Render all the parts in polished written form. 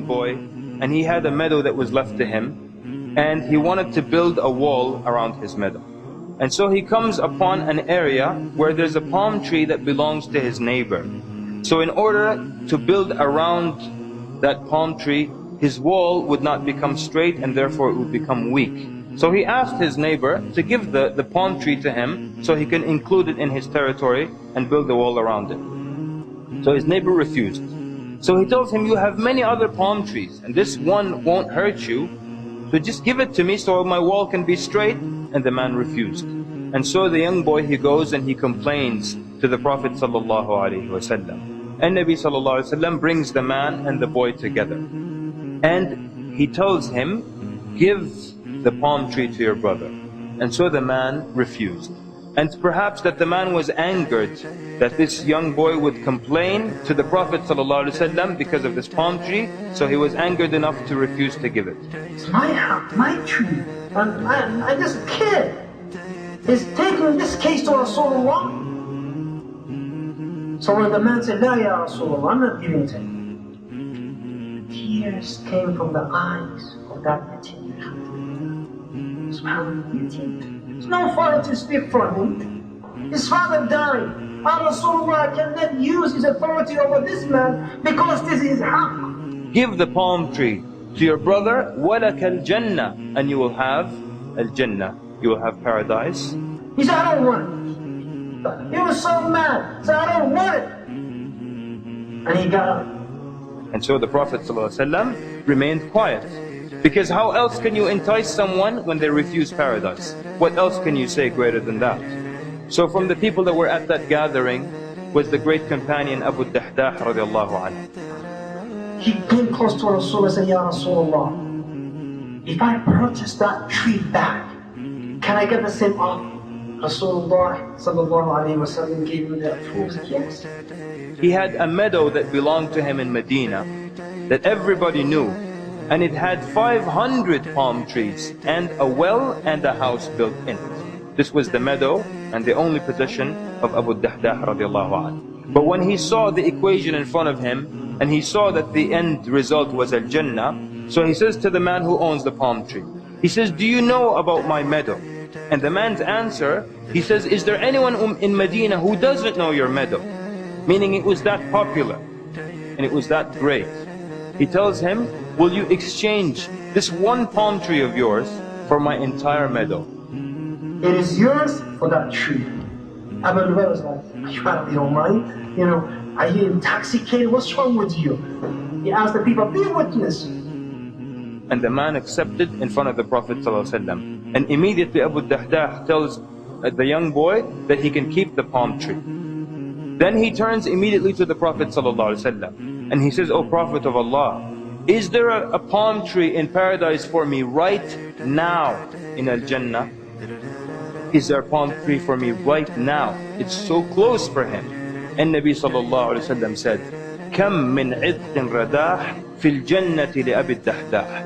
Boy, and he had a meadow that was left to him, and he wanted to build a wall around his meadow. And so he comes upon an area where there's a palm tree that belongs to his neighbor. So in order to build around that palm tree, his wall would not become straight, and therefore it would become weak. So he asked his neighbor to give the palm tree to him so he can include it in his territory and build a wall around it. So his neighbor refused. So he tells him, you have many other palm trees, and this one won't hurt you, so just give it to me so my wall can be straight. And the man refused. And so the young boy, he goes and he complains to the Prophet sallallahu alaihi wasallam. And Nabi sallallahu alaihi wasallam brings the man and the boy together. And he tells him, give the palm tree to your brother. And so the man refused. And perhaps that the man was angered that this young boy would complain to the Prophet ﷺ because of this palm tree, so he was angered enough to refuse to give it. It's my house, my tree, and this kid is taking this case to Rasulullah. So when the man said, La ya Rasulullah, I'm not giving it to him, tears came from the eyes of that yatim. SubhanAllah, there's no father to speak for him. His father died. And Rasulullah cannot use his authority over this man because this is haqq. Give the palm tree to your brother, وَلَكَ الْجَنَّةِ, and you will have al-Jannah, you will have paradise. He said, I don't want it. He was so mad, said, I don't want it. And he got up. And so the Prophet ﷺ remained quiet. Because how else can you entice someone when they refuse paradise? What else can you say greater than that? So from the people that were at that gathering was the great companion Ebu Dahdahs radijAllahu anhu. He came close to Rasulullah and said, Ya Rasulullah, if I purchase that tree back, can I get the same offer? Rasulullah sallallahu alayhi wa sallam gave him that truth, yes. He had a meadow that belonged to him in Medina that everybody knew. And it had 500 palm trees and a well and a house built in it. This was the meadow and the only possession of Ebu Dahdahs radiyallahu anhu. But when he saw the equation in front of him and he saw that the end result was al-Jannah, so he says to the man who owns the palm tree, he says, do you know about my meadow? And the man's answer, he says, is there anyone in Medina who doesn't know your meadow? Meaning it was that popular and it was that great. He tells him, will you exchange this one palm tree of yours for my entire meadow? It is yours for that tree. Abu Dahdahs was like, are you out of your mind? You know, are you intoxicated? What's wrong with you? He asked the people, be a witness. And the man accepted in front of the Prophet ﷺ. And immediately Ebu Dahdahs tells the young boy that he can keep the palm tree. Then he turns immediately to the Prophet ﷺ and he says, O Prophet of Allah, is there a palm tree in paradise for me right now in Al-Jannah? Is there a palm tree for me right now? It's so close for him. And Nabi sallallahu alayhi wa sallam said, كم من عذق رداح في الجنة لأبي الدحداح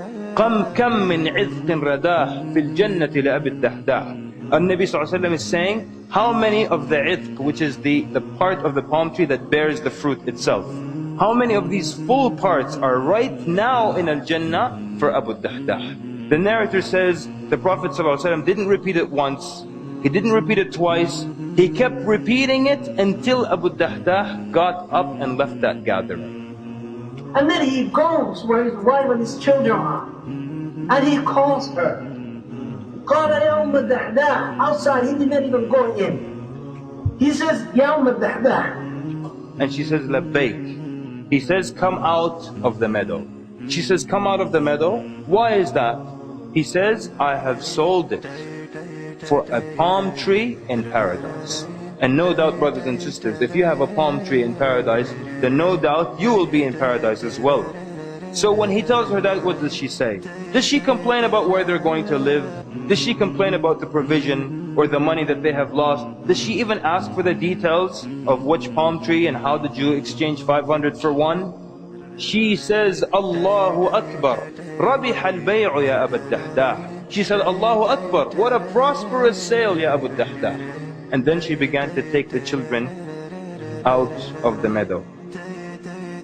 كم من عذق رداح في الجنة لأبي الدحداح. And Nabi sallallahu alayhi wa sallam is saying, how many of the idq, which is the part of the palm tree that bears the fruit itself, how many of these full parts are right now in Al-Jannah for Ebu Dahdahs? The narrator says the Prophet ﷺ didn't repeat it once, he didn't repeat it twice, he kept repeating it until Ebu Dahdahs got up and left that gathering. And then he goes where his wife and his children are, and he calls her. قال يا أم الدحداح, outside, he didn't even go in. He says, يا أم الدحداح. And she says, لبيك. He says, come out of the meadow. She says, come out of the meadow. Why is that? He says, I have sold it for a palm tree in paradise. And no doubt, brothers and sisters, if you have a palm tree in paradise, then no doubt you will be in paradise as well. So when he tells her that, what does she say? Does she complain about where they're going to live? Does she complain about the provision or the money that they have lost? Does she even ask for the details of which palm tree and how did you exchange 500 for one? she says, Allahu Akbar, Rabih al-bay'u ya Ebu Dahdahs. She said, Allahu Akbar, what a prosperous sale, ya Ebu Dahdahs. And then she began to take the children out of the meadow.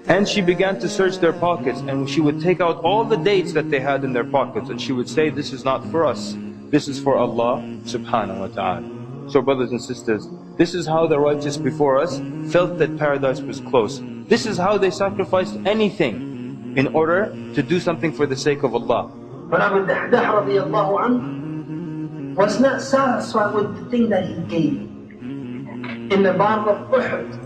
And she began to search their pockets, and she would take out all the dates that they had in their pockets, and she would say, this is not for us, this is for Allah subhanahu wa ta'ala. So brothers and sisters, this is how the righteous before us felt that paradise was close. This is how they sacrificed anything in order to do something for the sake of Allah. But Ebu Dahdahs radiyallahu anhu was not satisfied with the thing that he gave. In the Battle of Uhud,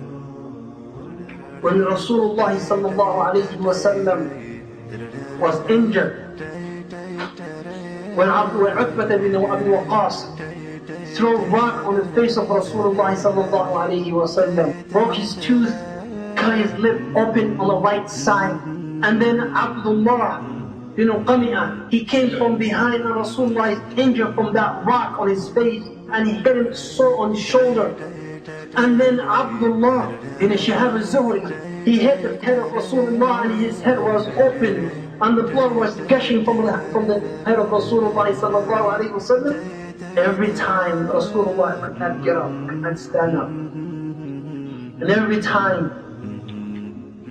when Rasulullah sallallahu alayhi wa sallam was injured, when Utbah bin Abi Waqqas threw a rock on the face of Rasulullah sallallahu alayhi wa sallam, broke his tooth, cut his lip open on the right side, and then Abdullah bin Qami'ah, he came from behind and Rasulullah is injured from that rock on his face, and he hit him so on his shoulder. And then Abdullah bin Shihab al-Zuhri, he hit the head of Rasulullah and his head was open and the blood was gushing from the head of Rasulullah sallallahu alayhi wa sallam. Every time Rasulullah could not get up, could not stand up. And every time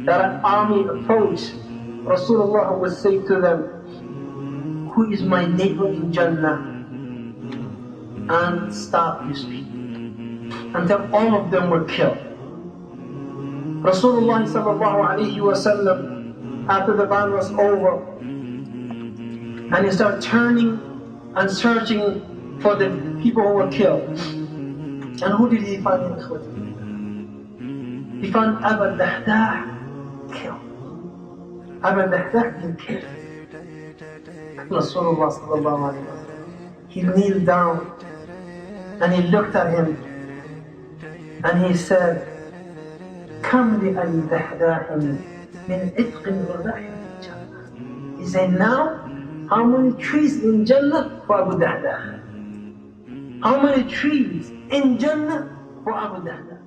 that an army approached, Rasulullah would say to them, who is my neighbor in Jannah? And stop his speech. Until all of them were killed. Rasulullah sallallahu alayhi wa sallam, after the battle was over, and he started turning and searching for the people who were killed. And who did he find in Ikhwati? He found Ebu Dahdahs killed. Ebu Dahdahs been killed. Rasulullah sallallahu alayhi wa sallam, he kneeled down and he looked at him and he said, Come li Ebu Dahdahs min itqin wa rahim. He said, now, how many trees in Jannah for Ebu Dahdahs? How many trees in Jannah for Ebu Dahdahs?